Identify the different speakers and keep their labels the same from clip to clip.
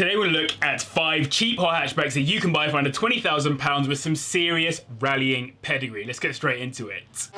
Speaker 1: Today we'll look at 5 cheap hot hatchbacks that you can buy for under £20,000 with some serious rallying pedigree. Let's get straight into it.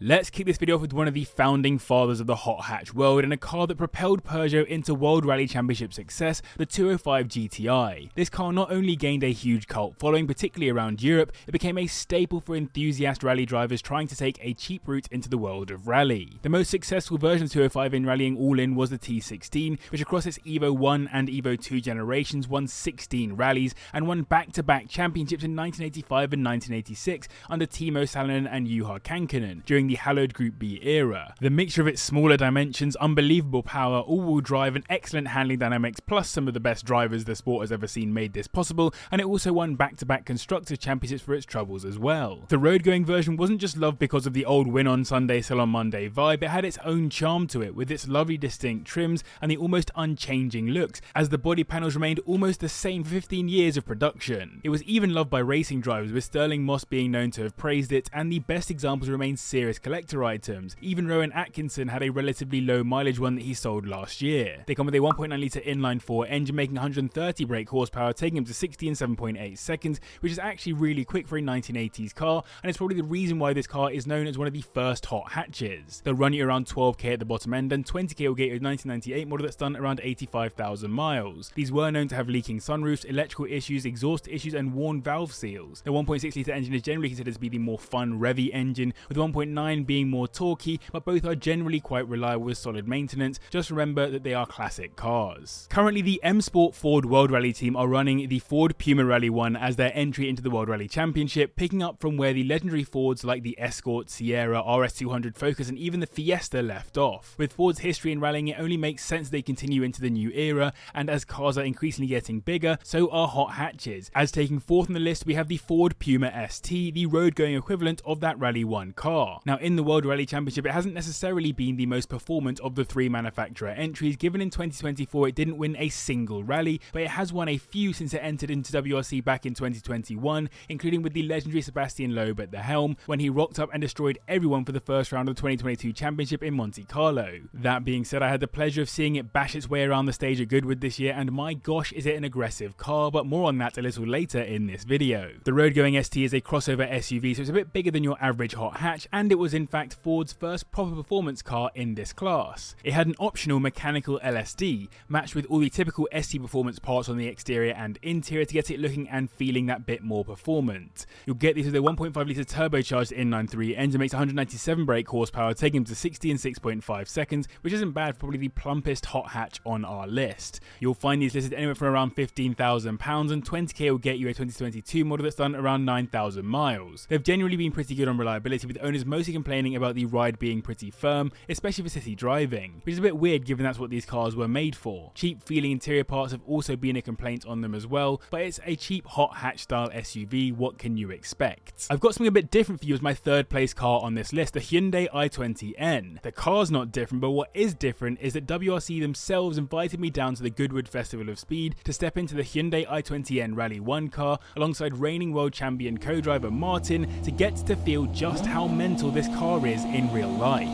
Speaker 1: Let's kick this video off with one of the founding fathers of the hot hatch world and a car that propelled Peugeot into World Rally Championship success, the 205 GTI. This car not only gained a huge cult following, particularly around Europe, it became a staple for enthusiast rally drivers trying to take a cheap route into the world of rally. The most successful version of 205 in rallying all-in was the T16, which across its Evo 1 and Evo 2 generations won 16 rallies and won back-to-back championships in 1985 and 1986 under Timo Salonen and Juha Kankkunen during the hallowed Group B era. The mixture of its smaller dimensions, unbelievable power, all-wheel drive and excellent handling dynamics plus some of the best drivers the sport has ever seen made this possible, and it also won back-to-back Constructors Championships for its troubles as well. The road-going version wasn't just loved because of the old win on Sunday, sell on Monday vibe, it had its own charm to it with its lovely distinct trims and the almost unchanging looks, as the body panels remained almost the same for 15 years of production. It was even loved by racing drivers, with Sterling Moss being known to have praised it, and the best examples remain serious collector items. Even Rowan Atkinson had a relatively low mileage one that he sold last year. They come with a 1.9 litre inline 4 engine making 130 brake horsepower, taking them to 60 in 7.8 seconds, which is actually really quick for a 1980s car, and it's probably the reason why this car is known as one of the first hot hatches. They'll run you around 12k at the bottom end, and 20k will get you a 1998 model that's done around 85,000 miles. These were known to have leaking sunroofs, electrical issues, exhaust issues, and worn valve seals. The 1.6 litre engine is generally considered to be the more fun, revvy engine, with 1.9 being more torquey, but both are generally quite reliable with solid maintenance. Just remember that they are classic cars. Currently, the M Sport Ford World Rally team are running the Ford Puma Rally 1 as their entry into the World Rally Championship, picking up from where the legendary Fords like the Escort, Sierra, RS200 Focus and even the Fiesta left off. With Ford's history in rallying, it only makes sense they continue into the new era, and as cars are increasingly getting bigger, so are hot hatches. As taking fourth on the list, we have the Ford Puma ST, the road-going equivalent of that Rally 1 car. Now, in the World Rally Championship, it hasn't necessarily been the most performant of the 3 manufacturer entries, given in 2024 it didn't win a single rally, but it has won a few since it entered into WRC back in 2021, including with the legendary Sebastian Loeb at the helm, when he rocked up and destroyed everyone for the first round of the 2022 championship in Monte Carlo. That being said, I had the pleasure of seeing it bash its way around the stage at Goodwood this year, and my gosh is it an aggressive car, but more on that a little later in this video. The road-going ST is a crossover SUV, so it's a bit bigger than your average hot hatch, and it was in fact Ford's first proper performance car in this class. It had an optional mechanical LSD, matched with all the typical ST performance parts on the exterior and interior to get it looking and feeling that bit more performant. You'll get this with a 1.5 litre turbocharged inline-3 engine, makes 197 brake horsepower, taking them to 60 in 6.5 seconds, which isn't bad for probably the plumpest hot hatch on our list. You'll find these listed anywhere from around £15,000, and 20k will get you a 2022 model that's done around 9,000 miles. They've generally been pretty good on reliability, with owners mostly complaining about the ride being pretty firm, especially for city driving, which is a bit weird given that's what these cars were made for. Cheap feeling interior parts have also been a complaint on them as well, but it's a cheap hot hatch style SUV, what can you expect? I've got something a bit different for you as my third place car on this list, the Hyundai i20N. The car's not different, but what is different is that WRC themselves invited me down to the Goodwood Festival of Speed to step into the Hyundai i20N Rally 1 car alongside reigning world champion co-driver Martin to get to feel just how mental this car is in real life.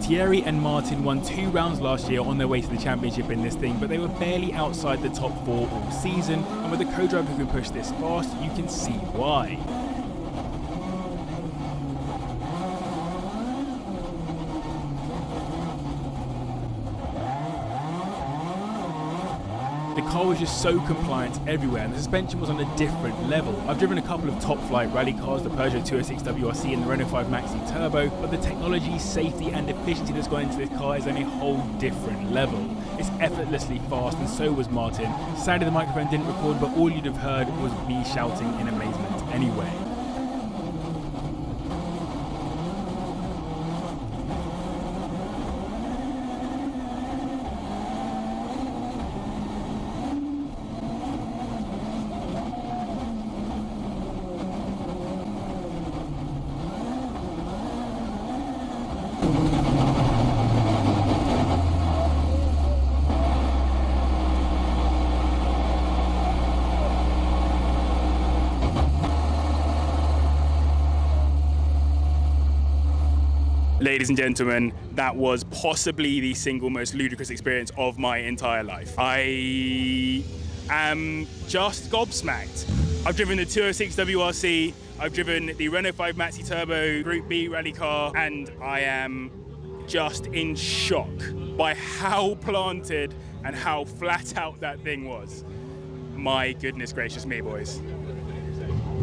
Speaker 1: Thierry and Martin won 2 rounds last year on their way to the championship in this thing, but they were barely outside the top 4 all season, and with a co-driver who can push this fast, you can see why. The car was just so compliant everywhere, and the suspension was on a different level. I've driven a couple of top flight rally cars, the Peugeot 206 WRC and the Renault 5 Maxi Turbo, but the technology, safety and efficiency that's gone into this car is on a whole different level. It's effortlessly fast, and so was Martin. Sadly the microphone didn't record, but all you'd have heard was me shouting in amazement anyway. Ladies and gentlemen, that was possibly the single most ludicrous experience of my entire life. I am just gobsmacked. I've driven the 206 WRC, I've driven the Renault 5 Maxi Turbo Group B rally car, and I am just in shock by how planted and how flat out that thing was. My goodness gracious me, boys.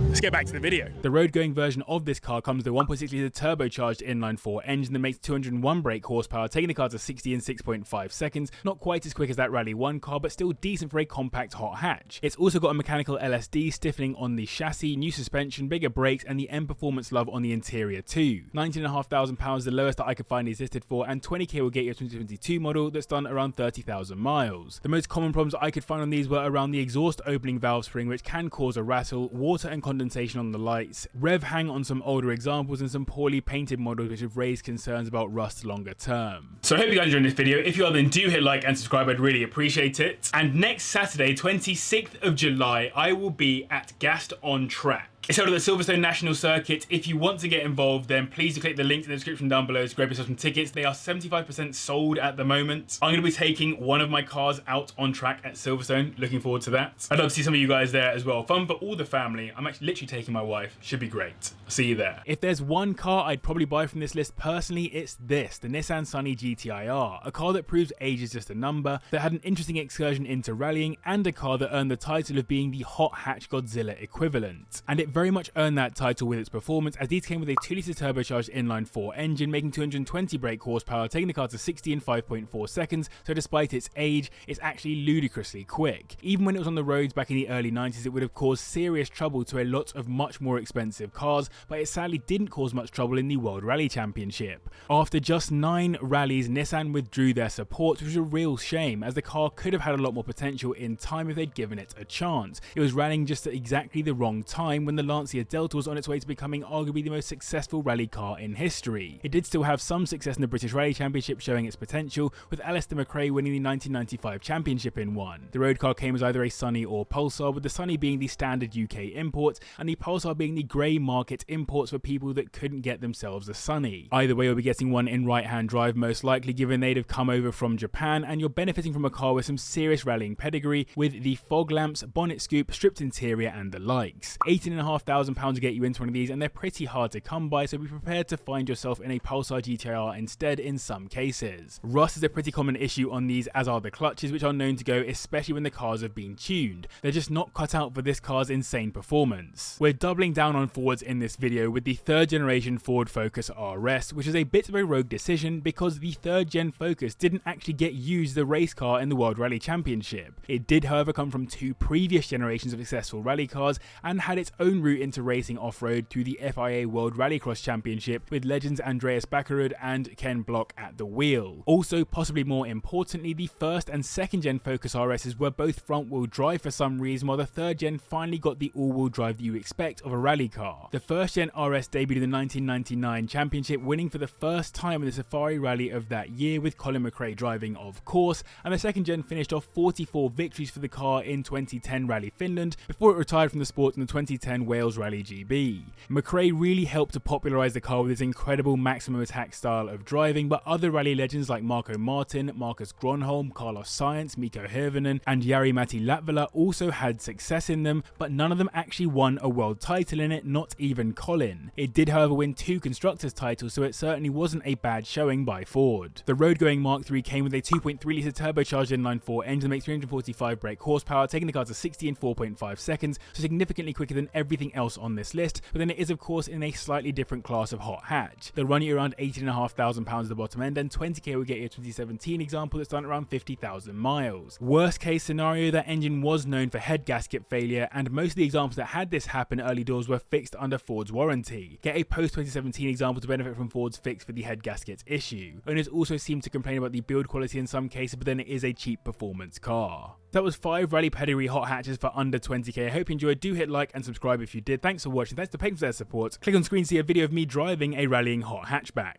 Speaker 1: Let's get back to the video. The road-going version of this car comes with a 1.6 litre turbocharged inline-4 engine that makes 201 brake horsepower, taking the car to 60 in 6.5 seconds. Not quite as quick as that Rally 1 car, but still decent for a compact hot hatch. It's also got a mechanical LSD stiffening on the chassis, new suspension, bigger brakes, and the M Performance Love on the interior too. £19,500 is the lowest that I could find these listed for, and 20k will get you a 2022 model that's done around 30,000 miles. The most common problems I could find on these were around the exhaust opening valve spring, which can cause a rattle, water and condensation on the lights, rev hang on some older examples, and some poorly painted models which have raised concerns about rust longer term. So I hope you guys enjoyed this video. If you are, then do hit like and subscribe, I'd really appreciate it. And next Saturday, 26th of July, I will be at Gassed on Track. It's held at the Silverstone National Circuit. If you want to get involved, then please do click the link in the description down below to grab yourself some tickets. They are 75% sold at the moment. I'm going to be taking one of my cars out on track at Silverstone. Looking forward to that. I'd love to see some of you guys there as well. Fun for all the family. I'm actually literally taking my wife. Should be great. I'll see you there. If there's one car I'd probably buy from this list personally, it's this, the Nissan Sunny GTI-R. A car that proves age is just a number, that had an interesting excursion into rallying, and a car that earned the title of being the hot hatch Godzilla equivalent. And it very much earned that title with its performance, as these came with a 2 litre turbocharged inline-4 engine, making 220 brake horsepower, taking the car to 60 in 5.4 seconds, so despite its age, it's actually ludicrously quick. Even when it was on the roads back in the early 90s, it would have caused serious trouble to a lot of much more expensive cars, but it sadly didn't cause much trouble in the World Rally Championship. After just 9 rallies, Nissan withdrew their support, which was a real shame, as the car could have had a lot more potential in time if they'd given it a chance. It was rallying just at exactly the wrong time, when the Lancia Delta was on its way to becoming arguably the most successful rally car in history. It did still have some success in the British Rally Championship, showing its potential, with Alistair McRae winning the 1995 championship in one. The road car came as either a Sunny or Pulsar, with the Sunny being the standard UK import, and the Pulsar being the grey market imports for people that couldn't get themselves a Sunny. Either way, you'll be getting one in right-hand drive most likely, given they'd have come over from Japan, and you're benefiting from a car with some serious rallying pedigree, with the fog lamps, bonnet scoop, stripped interior and the likes. £18,500 to get you into one of these, and they're pretty hard to come by, so be prepared to find yourself in a Pulsar GTI-R instead in some cases. Rust is a pretty common issue on these, as are the clutches, which are known to go, especially when the cars have been tuned. They're just not cut out for this car's insane performance. We're doubling down on Fords in this video with the 3rd generation Ford Focus RS, which is a bit of a rogue decision because the 3rd gen Focus didn't actually get used as a race car in the World Rally Championship. It did however come from 2 previous generations of successful rally cars and had its own route into racing off-road through the FIA World Rallycross Championship with legends Andreas Bakkerud and Ken Block at the wheel. Also, possibly more importantly, the 1st and 2nd gen Focus RSs were both front-wheel drive for some reason, while the 3rd gen finally got the all-wheel drive that you expect of a rally car. The 1st gen RS debuted in the 1999 championship, winning for the first time in the Safari Rally of that year, with Colin McRae driving of course, and the 2nd gen finished off 44 victories for the car in 2010 Rally Finland before it retired from the sport in the 2010 Wales Rally GB. McRae really helped to popularise the car with his incredible maximum attack style of driving, but other rally legends like Marco Martin, Marcus Gronholm, Carlos Sainz, Mikko Hirvonen and Jari-Matti Latvala also had success in them, but none of them actually won a world title in it, not even Colin. It did however win 2 constructors titles, so it certainly wasn't a bad showing by Ford. The road-going Mark III came with a 2.3 litre turbocharged inline-4 engine that makes 345 brake horsepower, taking the car to 60 in 4.5 seconds, so significantly quicker than everything else on this list, but then it is of course in a slightly different class of hot hatch. They'll run you around £18,500 at the bottom end, and 20k will get you a 2017 example that's done around 50,000 miles. Worst case scenario, that engine was known for head gasket failure, and most of the examples that had this happen early doors were fixed under Ford's warranty. Get a post 2017 example to benefit from Ford's fix for the head gasket issue. Owners also seem to complain about the build quality in some cases, but then it is a cheap performance car. That was 5 rally pedigree hot hatches for under 20k. I hope you enjoyed. Do hit like and subscribe if you did. Thanks for watching. Thanks to Patreon for their support. Click on screen to see a video of me driving a rallying hot hatchback.